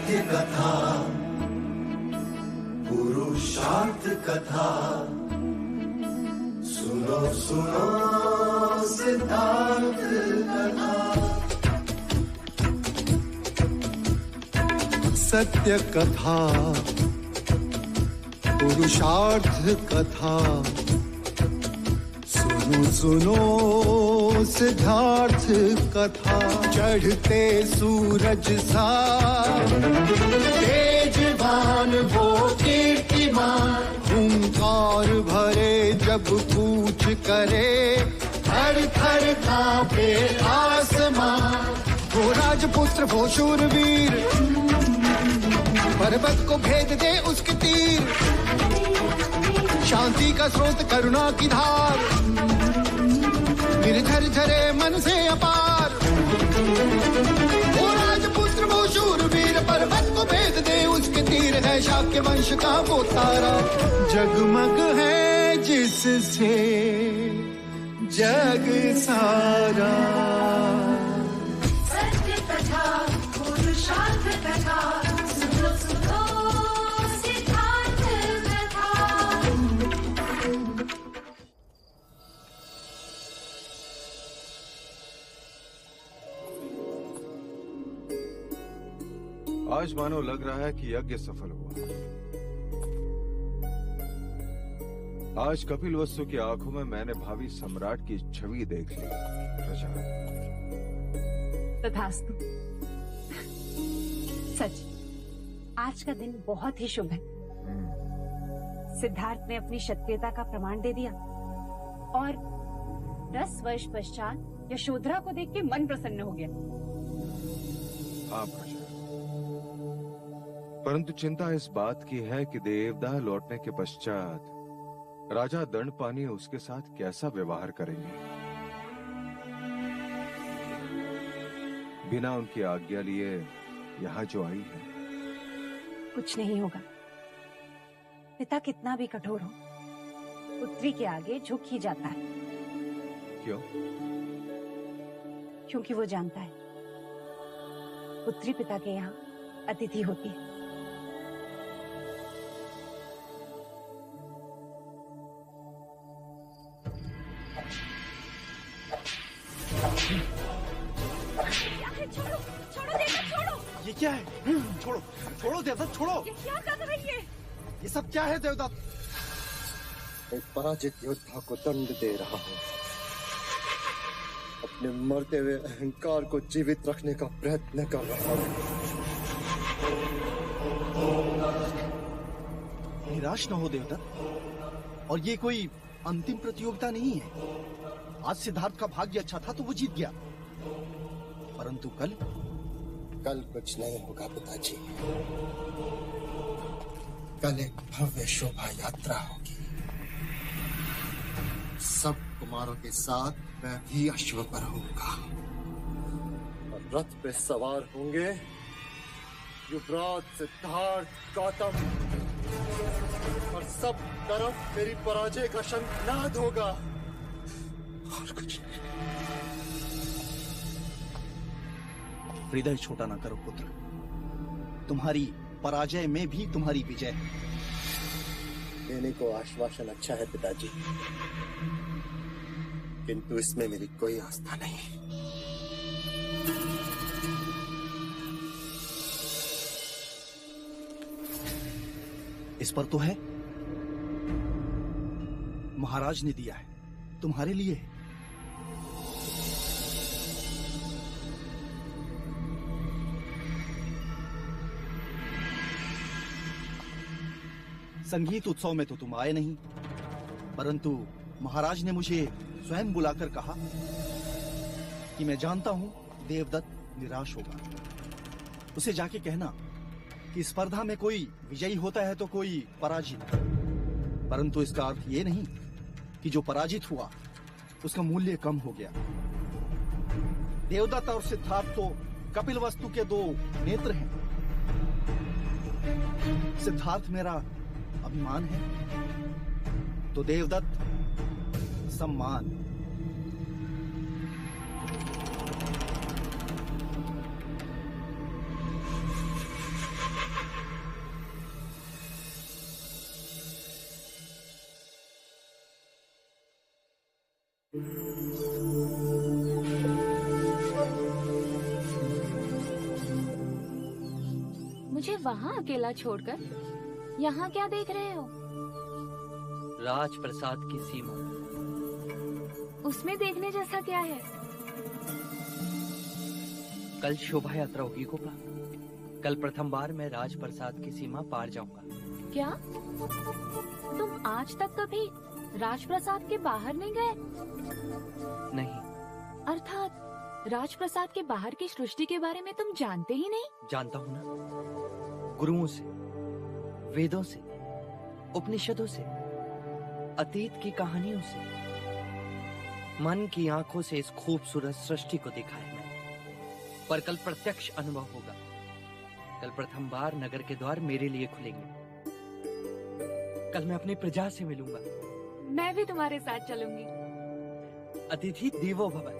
सत्य कथा, पुरुषार्थ कथा, सुनो सुनो सिद्धार्थ कथा। सत्य कथा, पुरुषार्थ कथा, सुनो सुनो सिद्धार्थ कथा। चढ़ते सूरज सा तेजवान वो कीर्तिमान, हुंकार भरे जब कूच करे, थर थर कांपे आसमान। वो राजपुत्र वो शूरवीर, पर्वत को भेद दे उसके तीर, शांति का स्रोत करुणा की धार, निर्झर झरे मन से अपार। वो राजपुत्र वो शूरवीर, पर्वत को भेद दे उसके तीर, है शाक्य वंश का वो तारा, जगमग है जिससे जग सारा। सत्य कथा, पुरुषार्थ कथा, सुनो सुनो सिद्धार्थ कथा। आज मानो लग रहा है कि यज्ञ सफल हुआ। आज कपिल वस्तु की आंखों में मैंने भावी सम्राट की छवि देख ली। प्रजा, तथास्तु। सच, आज का दिन बहुत ही शुभ है। सिद्धार्थ ने अपनी क्षत्रियता का प्रमाण दे दिया और 10 वर्ष पश्चात यशोधरा को देख के मन प्रसन्न हो गया। हाँ प्रजा, परंतु चिंता इस बात की है कि देवदाह लौटने के पश्चात राजा दंडपानी उसके साथ कैसा व्यवहार करेंगे। बिना उनकी आज्ञा लिए यहाँ जो आई है। कुछ नहीं होगा। पिता कितना भी कठोर हो, पुत्री के आगे झुक ही जाता है। क्यों? क्योंकि वो जानता है पुत्री पिता के यहाँ अतिथि होती है। छोड़ो, छोड़ो देवदत्त, छोड़ो। ये क्या है? छोड़ो, छोड़ो देवदत्त, छोड़ो। ये क्या कर रही है? ये सब क्या है देवदत्त? एक पराजित योद्धा को दंड दे रहा हूँ। अपने मरते हुए अहंकार को जीवित रखने का प्रयत्न कर रहा हूँ। निराश न हो देवदत्त, और ये कोई अंतिम प्रतियोगिता नहीं है। आज सिद्धार्थ का भाग्य अच्छा था तो वो जीत गया, परंतु कल कुछ नहीं होगा पिताजी। कल एक भव्य शोभा यात्रा होगी। सब कुमारों के साथ मैं भी अश्व पर होऊंगा और रथ पे सवार होंगे युवराज सिद्धार्थ गौतम, और सब तरफ मेरी पराजय का शंखनाद होगा और कुछ नहीं। हृदय छोटा ना करो पुत्र, तुम्हारी पराजय में भी तुम्हारी विजय है। देने को आश्वासन अच्छा है पिताजी, किंतु इसमें मेरी कोई आस्था नहीं। इस पर तो है, महाराज ने दिया है, तुम्हारे लिए है। संगीत उत्सव में तो तुम आए नहीं, परंतु महाराज ने मुझे स्वयं बुलाकर कहा कि मैं जानता हूं देवदत्त निराश होगा। उसे जाके कहना कि स्पर्धा में कोई विजयी होता है तो कोई पराजित, परंतु इसका अर्थ ये नहीं कि जो पराजित हुआ उसका मूल्य कम हो गया। देवदत्त और सिद्धार्थ तो कपिल वस्तु के दो नेत्र हैं। सिद्धार्थ मेरा अभिमान है तो देवदत्त सम्मान। मुझे वहाँ अकेला छोड़कर यहाँ क्या देख रहे हो? राजप्रसाद की सीमा। उसमें देखने जैसा क्या है? कल शोभा यात्रा होगी गोपा। कल प्रथम बार मैं राजप्रसाद की सीमा पार जाऊंगा। क्या तुम आज तक कभी राजप्रसाद के बाहर नहीं गए? नहीं। अर्थात राजप्रसाद के बाहर की सृष्टि के बारे में तुम जानते ही नहीं? जानता हूँ ना, गुरुओं से, वेदों से, उपनिषदों से, अतीत की कहानियों से, मन की आंखों से इस खूबसूरत सृष्टि को देखा है मैंने। पर कल प्रत्यक्ष अनुभव होगा। कल प्रथम बार नगर के द्वार मेरे लिए खुलेंगे। कल मैं अपनी प्रजा से मिलूंगा। मैं भी तुम्हारे साथ चलूंगी। अतिथि देवो भव।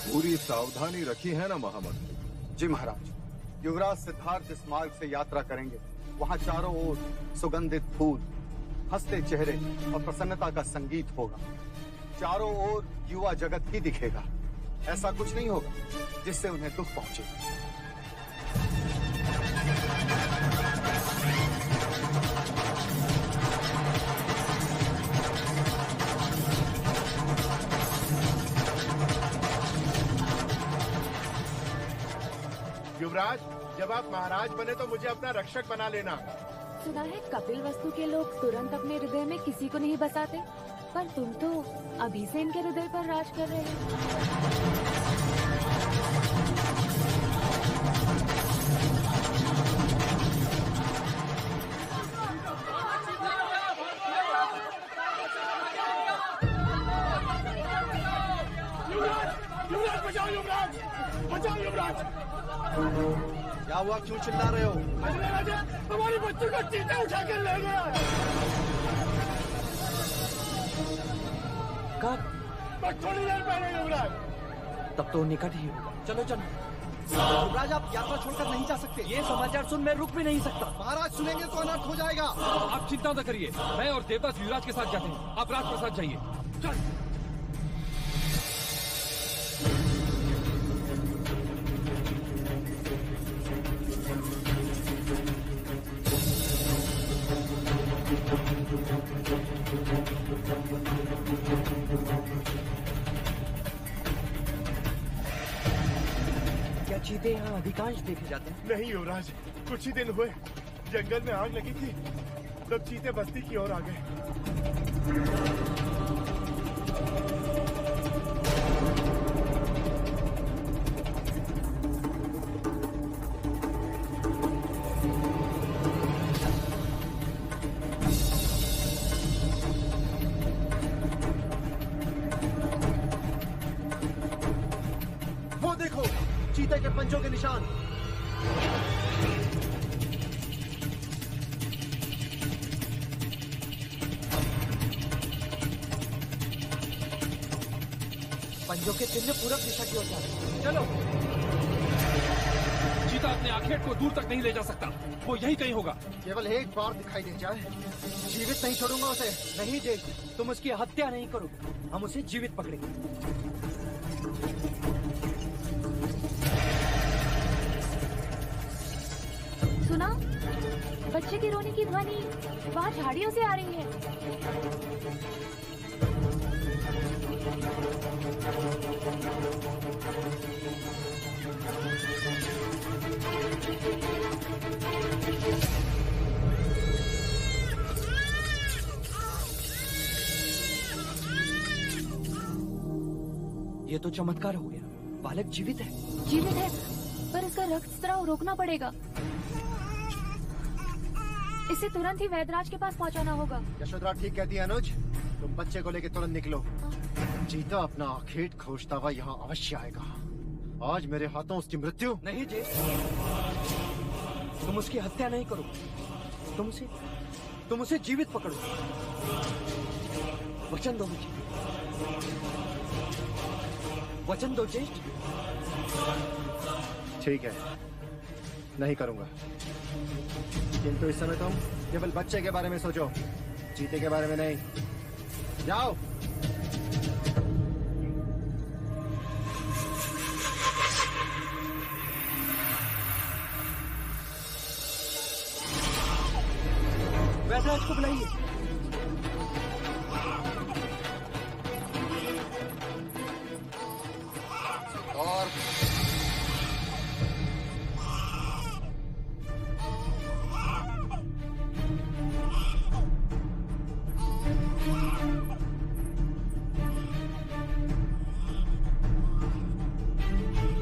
पूरी सावधानी रखी है ना महामंत्री? जी महाराज। युवराज सिद्धार्थ इस मार्ग से यात्रा करेंगे। वहाँ चारों ओर सुगंधित फूल, हंसते चेहरे और प्रसन्नता का संगीत होगा। चारों ओर युवा जगत ही दिखेगा। ऐसा कुछ नहीं होगा जिससे उन्हें दुख पहुंचे। युवराज, जब आप महाराज बने तो मुझे अपना रक्षक बना लेना। सुना है कपिल वस्तु के लोग तुरंत अपने हृदय में किसी को नहीं बसाते, पर तुम तो अभी से इनके हृदय पर राज कर रहे हो। बचाओ युवराज! बचाओ युवराज! क्या हुआ, क्यों चिल्ला रहे हो? हमारी बच्ची को चीता उठा कर ले गया। कब? बस थोड़ी देर पहले युवराज। तब तो निकट ही होगा। चलो चलो। युवराज, आप यात्रा छोड़कर नहीं जा सकते। ये समाचार सुन मैं रुक भी नहीं सकता। महाराज सुनेंगे तो अनर्थ हो जाएगा। आप चिंता न करिए, मैं और देवदास युवराज के साथ जाते हैं। आप राजप्रसाद जाइए। चल। क्या चीते यहाँ अधिकांश देखे जाते हैं? नहीं युवराज, कुछ ही दिन हुए जंगल में आग लगी थी, तब चीते बस्ती की ओर आ गए। वो देखो, चीते के पंजों के निशान। पंजों के चिन्ह पूरब दिशा की ओर जा रहे हैं। चलो। चीता अपने आखेट को दूर तक नहीं ले जा सकता, वो यही कहीं होगा। केवल एक बार दिखाई दे जाए, जीवित नहीं छोड़ूंगा उसे। नहीं जेठ, तुम उसकी हत्या नहीं करोगे, हम उसे जीवित पकड़ेंगे। सुना? बच्चे की रोने की ध्वनि वहाँ झाड़ियों से आ रही है। ये तो चमत्कार हो गया, बालक जीवित है। जीवित है, पर इसका रक्तस्राव रोकना पड़ेगा। इसे तुरंत ही वैदराज के पास पहुंचाना होगा। यशोधरा ठीक कहती है अनुज, तुम बच्चे को लेकर तुरंत निकलो। चीता अपना आखेट खोजता हुआ यहाँ अवश्य आएगा। आज मेरे हाथों उसकी मृत्यु नहीं जे, तुम उसकी हत्या नहीं करो, तुम उसे जीवित पकड़ो। वचन दो मुझे, वचन दो ज्येष्ठ। ठीक है, नहीं करूंगा, किंतु इस समय तुम केवल बच्चे के बारे में सोचो, चीते के बारे में नहीं। जाओ। वैदराज को बुलाइए। और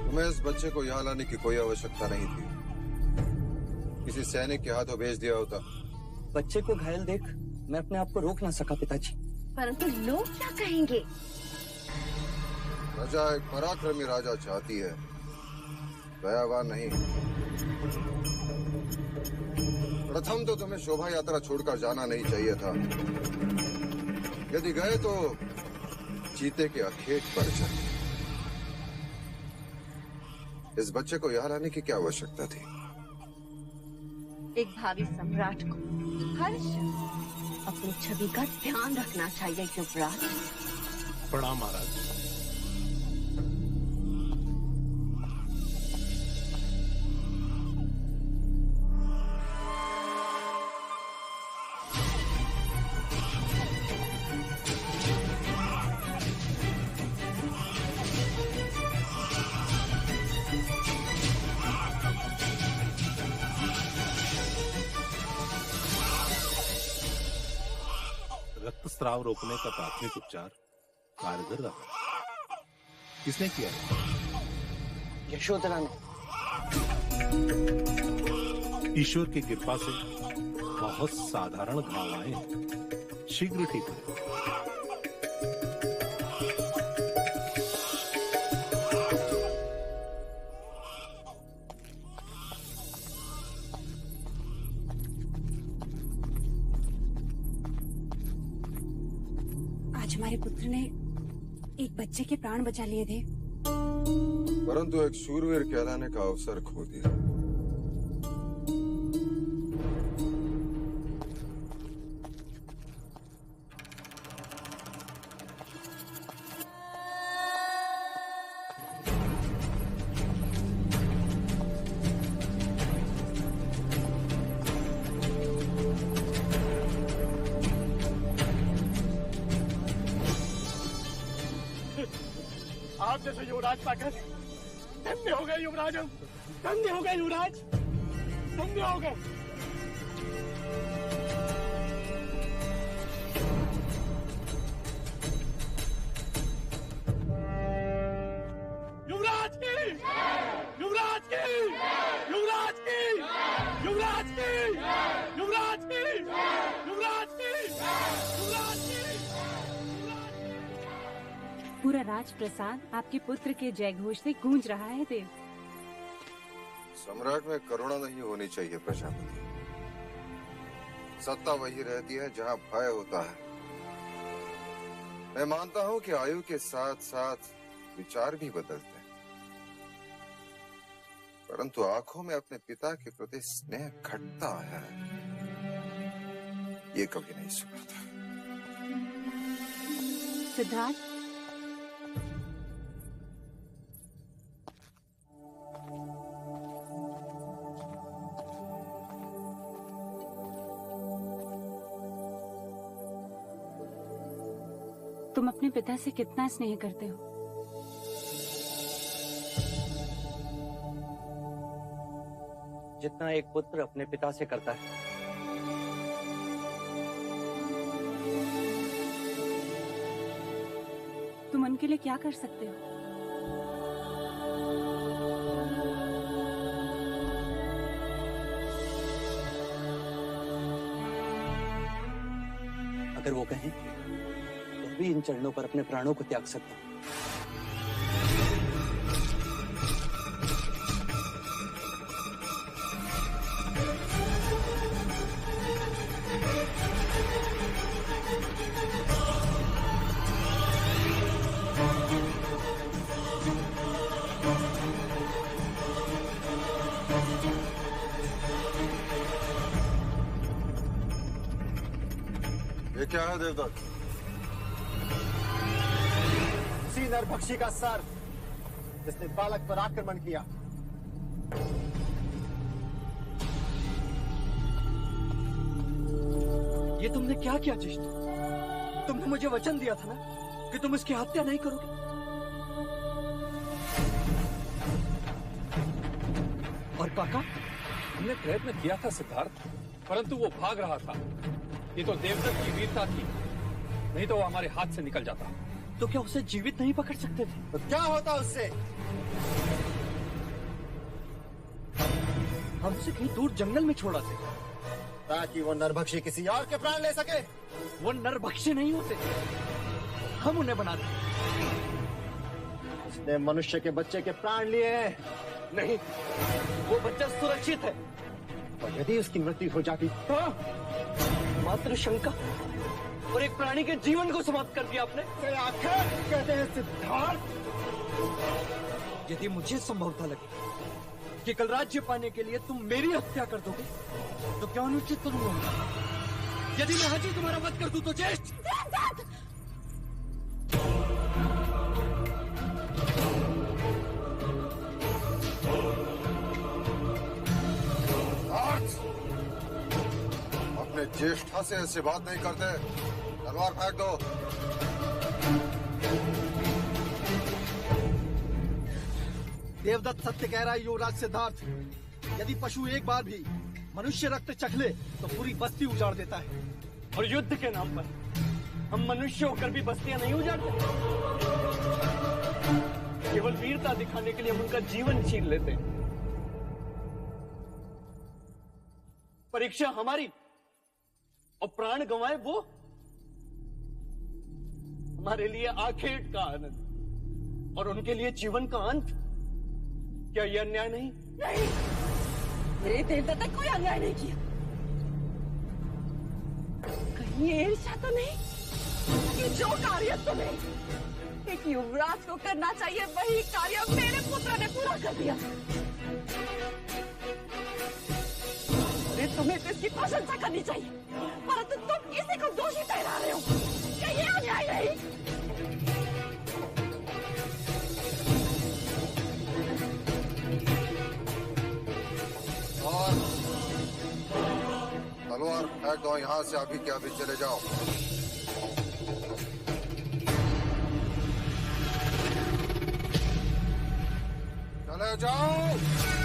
तुम्हें इस बच्चे को यहाँ लाने की कोई आवश्यकता नहीं थी। किसी सैनिक के हाथों भेज दिया होता। बच्चे को घायल देख मैं अपने आप को रोक ना सका पिताजी। परंतु लोग क्या कहेंगे? प्रजा एक पराक्रमी राजा चाहती है, दयावान नहीं। प्रथम तो तुम्हें शोभा यात्रा छोड़कर जाना नहीं चाहिए था। यदि गए तो चीते के अखेट पर जाए। इस बच्चे को यहाँ लाने की क्या आवश्यकता थी? एक भावी सम्राट को हर शख्स अपनी छवि का ध्यान रखना चाहिए युवराज। प्रणाम महाराज। रक्तस्राव रोकने का प्राथमिक उपचार कारगर रहा। किसने किया? यशोधरा ने। ईश्वर की कृपा से बहुत साधारण घाव आए हैं, शीघ्र ठीक हो। आज हमारे पुत्र ने एक बच्चे के प्राण बचा लिए थे, परंतु एक शूरवीर कहलाने का अवसर खो दिया। आप जैसे युवराज पाकर धन्य हो गए युवराज, हम धन्य हो गए युवराज, धन्य हो गए। युवराज की, युवराज की, युवराज की, युवराज की, युवराज की, युवराज की, युवराज की। पूरा राजप्रसाद आपके पुत्र के जयघोष से गूंज रहा है देव। सम्राट में करुणा नहीं होनी चाहिए प्रजापति। सत्ता वही रहती है जहाँ भय होता है। मैं मानता हूँ कि आयु के साथ साथ विचार भी बदलते हैं, परंतु आंखों में अपने पिता के प्रति स्नेह घटता है, ये कभी नहीं सुना था। सिद्धार्थ, तुम अपने पिता से कितना स्नेह करते हो? जितना एक पुत्र अपने पिता से करता है। तुम उनके लिए क्या कर सकते हो? अगर वो कहें तो भी इन चरणों पर अपने प्राणों को त्याग सकता हूं। ये क्या है देवदत्त? उसी नरभक्षी का सर जिसने बालक पर आक्रमण किया। ये तुमने क्या किया जिष्ट? तुमने मुझे वचन दिया था ना कि तुम इसकी हत्या नहीं करोगे। और काका, हमने प्रयत्न किया था सिद्धार्थ, परंतु वो भाग रहा था। ये तो देवदत्त की वीरता थी, नहीं तो वो हमारे हाथ से निकल जाता। तो क्या उसे जीवित नहीं पकड़ सकते थे? तो क्या होता उससे? हमसे कहीं दूर जंगल में छोड़ा थे ताकि वो नरभक्षी किसी और के प्राण ले सके। वो नरभक्षी नहीं होते, हम उन्हें बनाते। उसने मनुष्य के बच्चे के प्राण लिए हैं। नहीं, वो बच्चा सुरक्षित है। और यदि उसकी मृत्यु हो जाती तो? मात्र शंका और एक प्राणी के जीवन को समाप्त कर दिया आपने। आखिर कहते हैं सिद्धार्थ, यदि मुझे संभवता लगे कि कल राज्य पाने के लिए तुम मेरी हत्या कर दोगे तो क्या अनुचित करूंगा? यदि मैं आज ही तुम्हारा वध कर दूं तो ज्येष्ठ। अपने ज्येष्ठा से ऐसी बात नहीं करते। तलवार फेंक दो। देवदत्त सत्य कह रहा है युवराज सिद्धार्थ। यदि पशु एक बार भी मनुष्य रक्त चखले तो पूरी बस्ती उजाड़ देता है। और युद्ध के नाम पर हम मनुष्य होकर भी बस्तियां नहीं उजाड़ते। केवल वीरता दिखाने के लिए हम उनका जीवन छीन लेते हैं। परीक्षा हमारी और प्राण गंवाए वो हमारे लिए आखेट का आनंद और उनके लिए जीवन का अंत। क्या यह अन्याय नहीं? नहीं, मेरे देवता तक कोई अन्याय नहीं किया। कहीं ये ईर्ष्या तो नहीं कि जो कार्य तुम्हें एक युवराज को करना चाहिए वही कार्य मेरे पुत्र ने पूरा कर दिया। तुम्हें तो इसकी प्रशंसा करनी चाहिए, परंतु तुम इसी को दोषी ठहरा रहे हो। क्या ये अन्याय नहीं? और तलवार फेंक दो। यहाँ से अभी के अभी चले जाओ। चले जाओ।